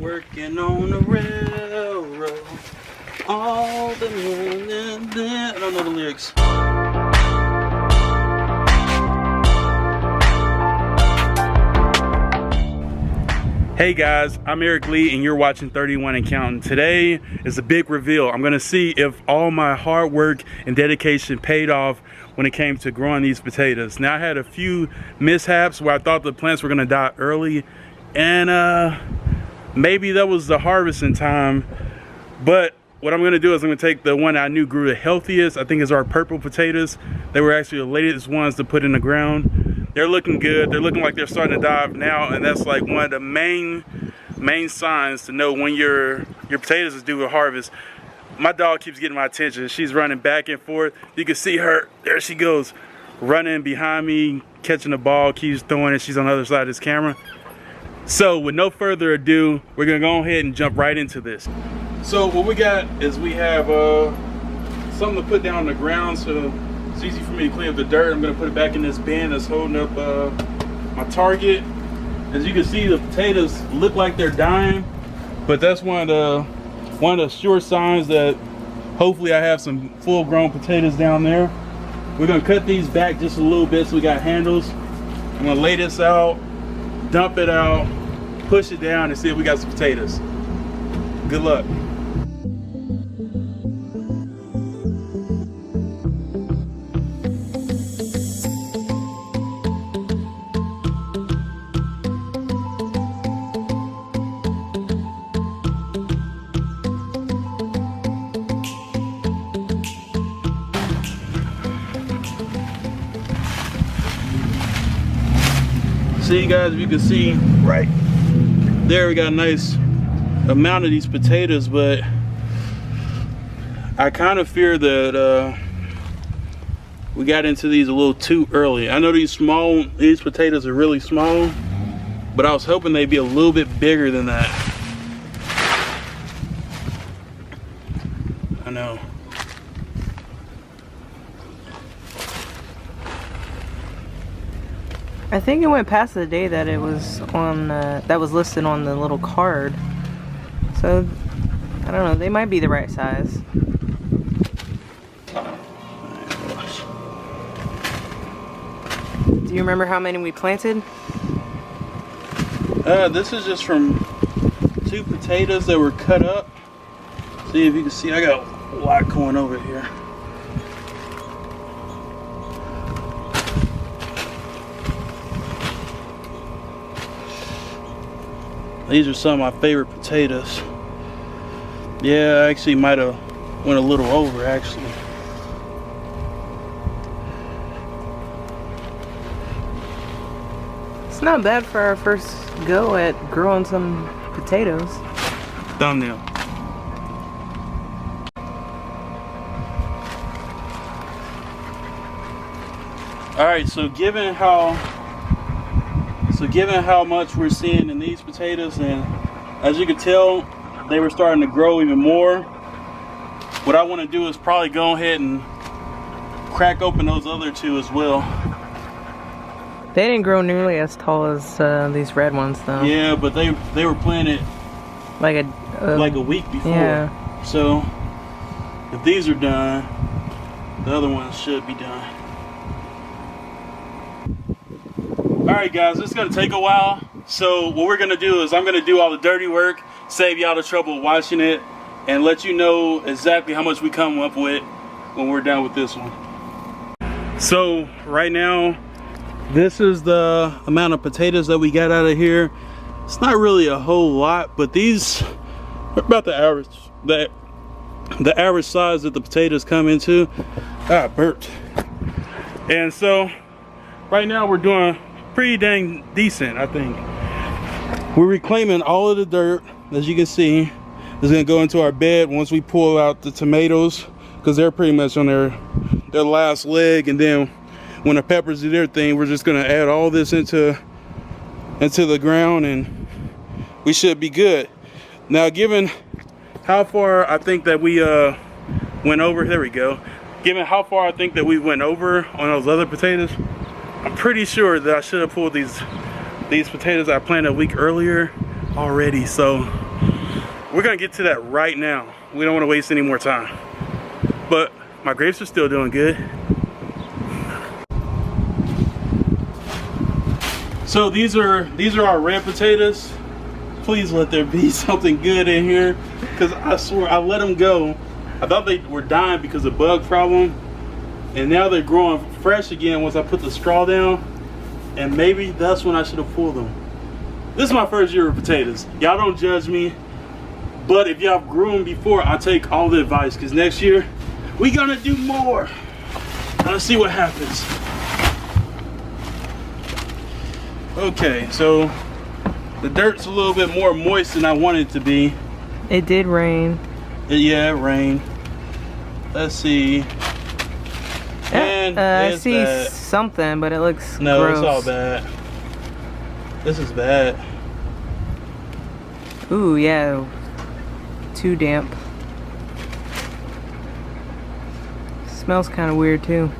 Working on the railroad. All the I don't know the lyrics. Hey guys, I'm Eric Lee and you're watching 31 and Counting. Today is a big reveal. I'm gonna see if all my hard work and dedication paid off when it came to growing these potatoes. Now I had a few mishaps where I thought the plants were gonna die early, and maybe that was the harvesting time. But what I'm gonna do is I'm gonna take the one I knew grew the healthiest. I think it's our purple potatoes. They were actually the latest ones to put in the ground. They're looking good. They're looking like they're starting to die now, and that's like one of the main signs to know when your potatoes is due to harvest. My dog keeps getting my attention. She's running back and forth. You can see her. There she goes, running behind me, catching the ball, keeps throwing it. She's on the other side of this camera. So with no further ado, we're gonna go ahead and jump right into this. So what we got is we have something to put down on the ground so it's easy for me to clean up the dirt. I'm gonna put it back in this bin that's holding up my target. As you can see, the potatoes look like they're dying, but that's one of the sure signs that hopefully I have some full-grown potatoes down there. We're gonna cut these back just a little bit so we got handles. I'm gonna lay this out, dump it out, push it down, and see if we got some potatoes. Good luck. See guys, if you can see right there, we got a nice amount of these potatoes, but I kind of fear that we got into these a little too early. I know these potatoes are really small, but I was hoping they'd be a little bit bigger than that. I know. I think it went past the day that it was on, that was listed on the little card. So, I don't know, they might be the right size. Do you remember how many we planted? This is just from 2 potatoes that were cut up. See if you can see, I got a lot going over here. These are some of my favorite potatoes. Yeah, I actually might have went a little over actually. It's not bad for our first go at growing some potatoes. Thumbnail. Alright, so given how much we're seeing in these potatoes, and as you can tell, they were starting to grow even more. What I want to do is probably go ahead and crack open those other 2 as well. They didn't grow nearly as tall as these red ones though. Yeah, but they were planted like a week before. Yeah. So if these are done, the other ones should be done. Alright guys, it's going to take a while. So what we're going to do is I'm going to do all the dirty work, save y'all the trouble of watching it, and let you know exactly how much we come up with when we're done with this one. So right now, this is the amount of potatoes that we got out of here. It's not really a whole lot, but these are about the average size that the potatoes come into. Ah, burped. And so right now we're doing pretty dang decent, I think. We're reclaiming all of the dirt, as you can see. It's gonna go into our bed once we pull out the tomatoes, because they're pretty much on their last leg. And then when the peppers do their thing, we're just gonna add all this into the ground, and we should be good. Now, given how far I think that we went over, there we go. Given how far I think that we went over on those other potatoes, I'm pretty sure that I should have pulled these potatoes I planted a week earlier already. So we're gonna get to that right now. We don't want to waste any more time. But my grapes are still doing good. So these are our red potatoes. Please let there be something good in here, because I swear I let them go. I thought they were dying because of bug problem, and now they're growing fresh again once I put the straw down, and maybe that's when I should have pulled them. This is my first year of potatoes. Y'all don't judge me, but if y'all grew them before, I take all the advice, because next year we gonna do more. Let's see what happens. Okay, so the dirt's a little bit more moist than I want it to be. It did rain. Yeah, it rained. Let's see. And I see something, but it looks gross. It's all bad. This is bad. Ooh, yeah. Too damp. Smells kind of weird too.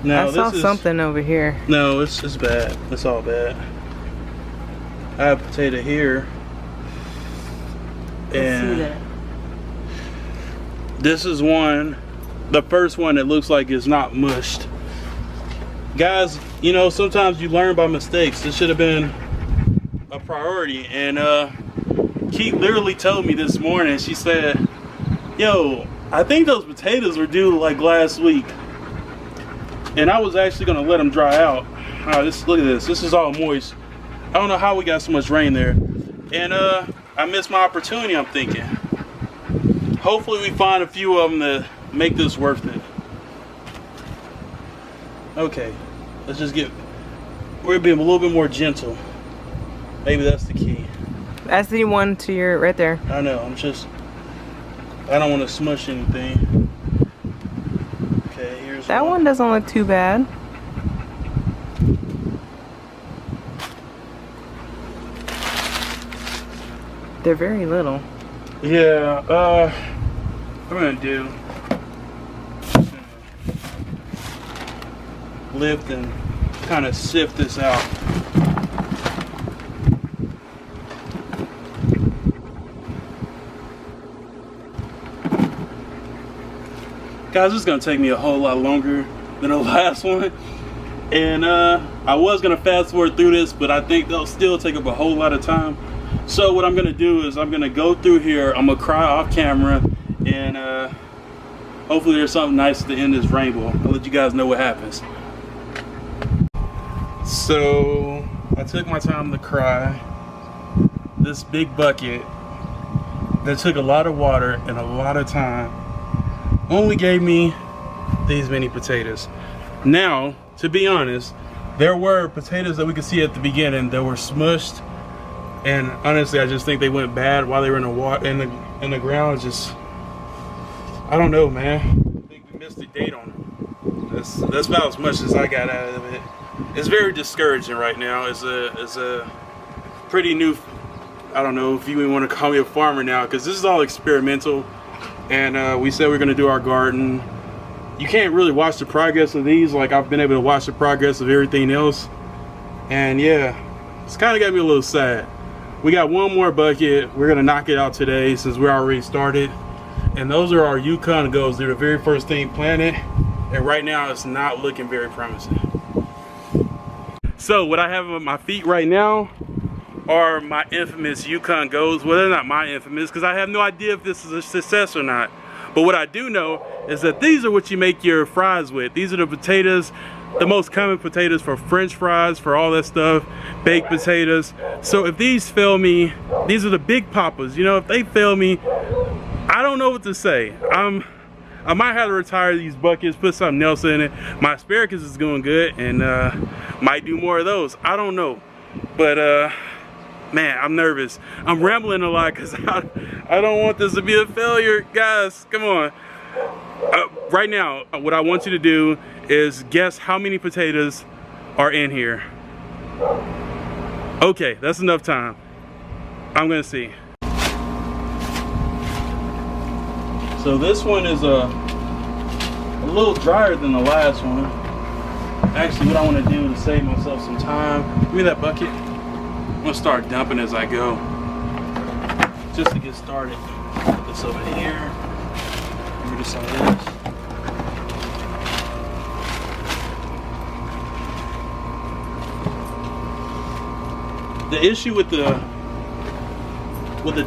No, I saw something over here. No, it's bad. It's all bad. I have potato here. Let's see that. This is one, the first one that looks like it's not mushed. Guys, you know, sometimes you learn by mistakes. This should have been a priority. And Keith literally told me this morning, she said, yo, I think those potatoes were due like last week. And I was actually gonna let them dry out. Look at this, this is all moist. I don't know how we got so much rain there. And I missed my opportunity, I'm thinking. Hopefully we find a few of them to make this worth it. Okay, let's just we're being a little bit more gentle. Maybe that's the key. That's the one to your, right there. I know, I don't want to smush anything. Okay, here's that one doesn't look too bad. They're very little. Yeah, what I'm gonna do, lift and kind of sift this out. Guys, this is gonna take me a whole lot longer than the last one. And I was gonna fast forward through this, but I think they'll still take up a whole lot of time. So what I'm gonna do is I'm gonna go through here, I'm gonna cry off camera, and hopefully there's something nice at the end of this rainbow. I'll let you guys know what happens. So I took my time to cry. This big bucket that took a lot of water and a lot of time only gave me these many potatoes. Now, to be honest, there were potatoes that we could see at the beginning that were smushed, and honestly I just think they went bad while they were in the water, in the ground. Just, I don't know, man. I think we missed the date on them. That's about as much as I got out of it. It's very discouraging right now. It's a pretty new, I don't know if you even want to call me a farmer now, because this is all experimental. And we said we're gonna do our garden. You can't really watch the progress of these like I've been able to watch the progress of everything else. And yeah, it's kind of got me a little sad. We got one more bucket. We're gonna knock it out today since we already started. And those are our Yukon Goes. They're the very first thing planted. And right now it's not looking very promising. So what I have on my feet right now are my infamous Yukon Goes. Well, they're not my infamous because I have no idea if this is a success or not. But what I do know is that these are what you make your fries with. These are the potatoes, the most common potatoes for French fries, for all that stuff, baked potatoes. So if these fail me, these are the big papas. You know, if they fail me, I don't know what to say. I might have to retire these buckets, put something else in it. My asparagus is going good, and might do more of those. I don't know. But man, I'm nervous. I'm rambling a lot because I don't want this to be a failure. Guys, come on. Right now, what I want you to do is guess how many potatoes are in here. Okay, that's enough time. I'm gonna see. So this one is a little drier than the last one. Actually, what I want to do to save myself some time, give me that bucket. I'm gonna start dumping as I go, just to get started. Put this over here. Give me some of this. The issue with the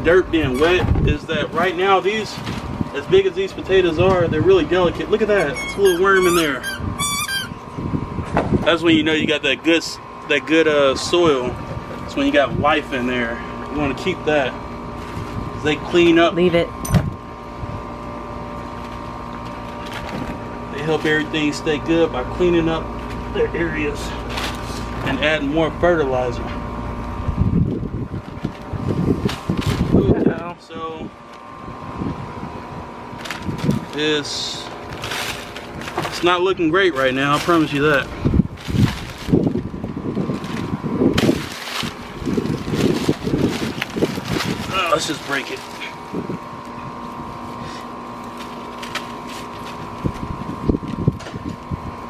dirt being wet is that right now these, as big as these potatoes are, they're really delicate. Look at that, it's a little worm in there. That's when you know you got that good soil. It's when you got life in there. You want to keep that. They clean up. Leave it. They help everything stay good by cleaning up their areas and adding more fertilizer. Okay, so it's not looking great right now, I promise you that. Let's just break it.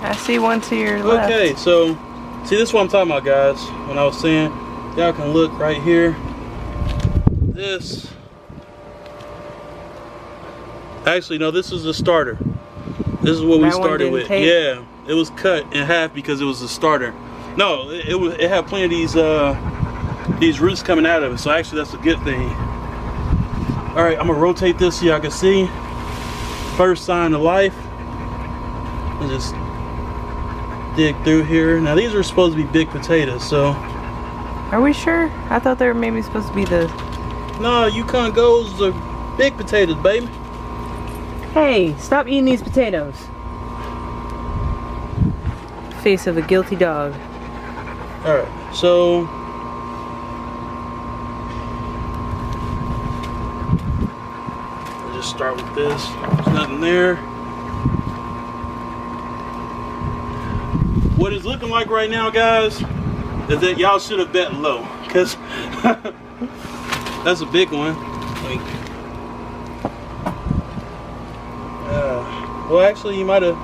I see one to your left. Okay, so see, this is what I'm talking about, guys. When I was saying, y'all can look right here. This, actually, no, this is the starter. This is what we started with. Yeah, it was cut in half because it was the starter. No, it had plenty of these roots coming out of it. So actually, that's a good thing. All right, I'm gonna rotate this so y'all can see. First sign of life. I'll just dig through here. Now these are supposed to be big potatoes, so. Are we sure? I thought they were maybe supposed to be the. No, Yukon Gold's are big potatoes, baby. Hey, stop eating these potatoes. Face of a guilty dog. All right, so. Start with this. There's nothing there. What it's looking like right now, guys, is that y'all should have bet low, because that's a big one. Well, actually, you might have.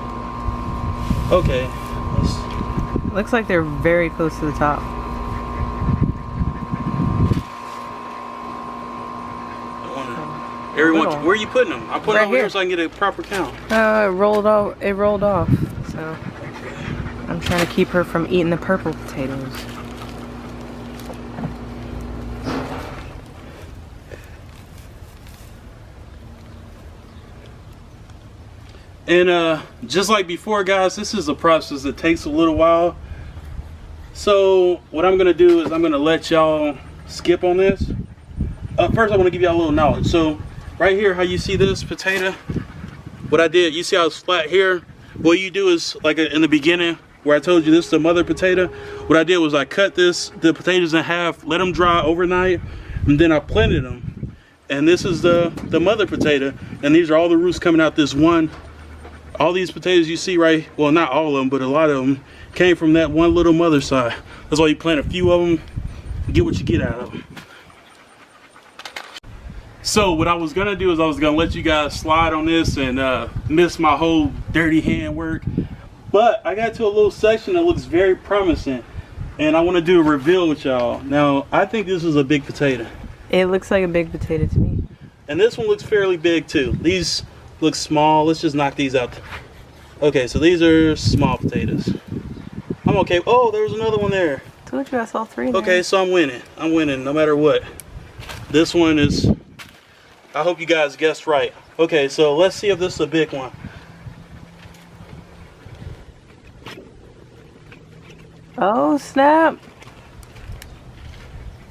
Okay. Looks like they're very close to the top. Everyone, where are you putting them? I'm putting right them over here here so I can get a proper count. It rolled off. It rolled off. So I'm trying to keep her from eating the purple potatoes. And just like before, guys, this is a process that takes a little while. So what I'm gonna do is I'm gonna let y'all skip on this. First, I want to give y'all a little knowledge. So right here, how you see this potato, what I did, you see how it's flat here? What you do is, like in the beginning where I told you this is the mother potato, what I did was I cut the potatoes in half, let them dry overnight, and then I planted them. And this is the mother potato, and these are all the roots coming out this one. All these potatoes you see right, well, not all of them, but a lot of them came from that one little mother side. That's why you plant a few of them, get what you get out of them. So what I was gonna do is I was gonna let you guys slide on this and miss my whole dirty hand work, but I got to a little section that looks very promising, and I want to do a reveal with y'all. Now I think this is a big potato. It looks like a big potato to me. And this one looks fairly big too. These look small. Let's just knock these out. Okay, so these are small potatoes. I'm okay. Oh, there's another one there. Told you I saw three there. Okay, so I'm winning. I'm winning no matter what. This one is. I hope you guys guessed right. Okay, so let's see if this is a big one. Oh, snap.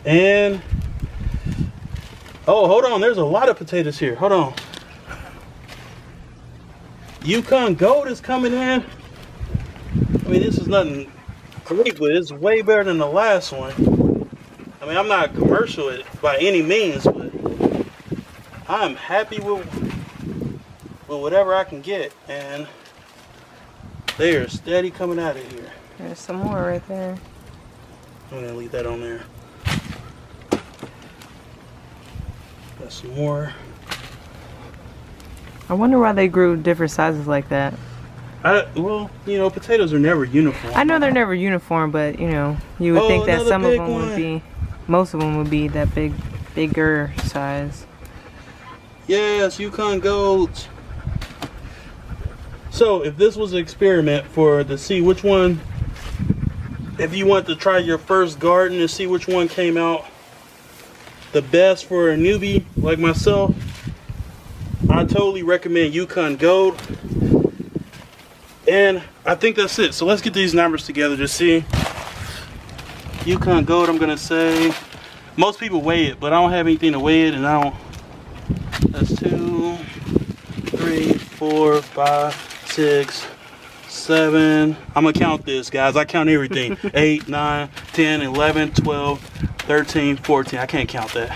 And, oh, hold on. There's a lot of potatoes here. Hold on. Yukon Gold is coming in. I mean, this is nothing great, but it's way better than the last one. I mean, I'm not commercial by any means, but I'm happy with whatever I can get, and they are steady coming out of here. There's some more right there. I'm gonna leave that on there. Got some more. I wonder why they grew different sizes like that. Well, you know, potatoes are never uniform. I know they're never uniform, but you know, you would think that some of them would be. most of them would be that bigger size. Yes, Yukon Golds. So if this was an experiment to see which one, if you want to try your first garden and see which one came out the best for a newbie like myself, I totally recommend Yukon Gold. And I think that's it. So let's get these numbers together to see. Yukon Gold, I'm gonna say, most people weigh it, but I don't have anything to weigh it, and I don't. That's 2, 3, 4, 5, 6, 7. I'm gonna count this, guys. I count everything. 8, 9, 10, 11, 12, 13, 14. I can't count that.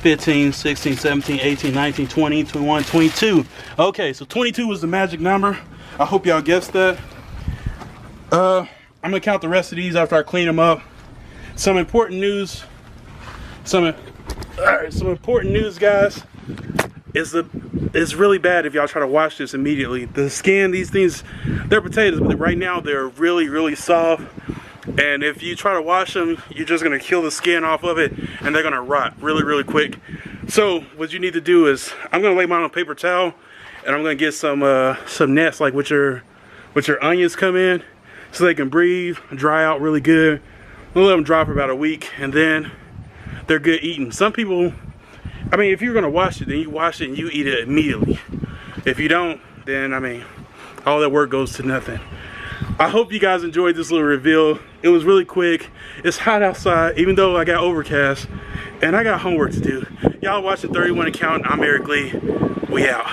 15, 16, 17, 18, 19, 20, 21, 22. Okay, so 22 was the magic number. I hope y'all guessed that. I'm gonna count the rest of these after I clean them up. Some important news. Some important news, guys. It's really bad if y'all try to wash this immediately. The skin, these things, they're potatoes, but right now they're really, really soft. And if you try to wash them, you're just gonna kill the skin off of it, and they're gonna rot really, really quick. So what you need to do is, I'm gonna lay mine on a paper towel, and I'm gonna get some nets, like with your onions come in, so they can breathe, dry out really good. We'll let them dry for about a week, and then they're good eating. Some people, I mean, if you're gonna wash it, then you wash it and you eat it immediately. If you don't, then I mean, all that work goes to nothing. I hope you guys enjoyed this little reveal. It was really quick. It's hot outside, even though I got overcast, and I got homework to do. Y'all watching 31 and Counting. I'm Eric Lee. We out.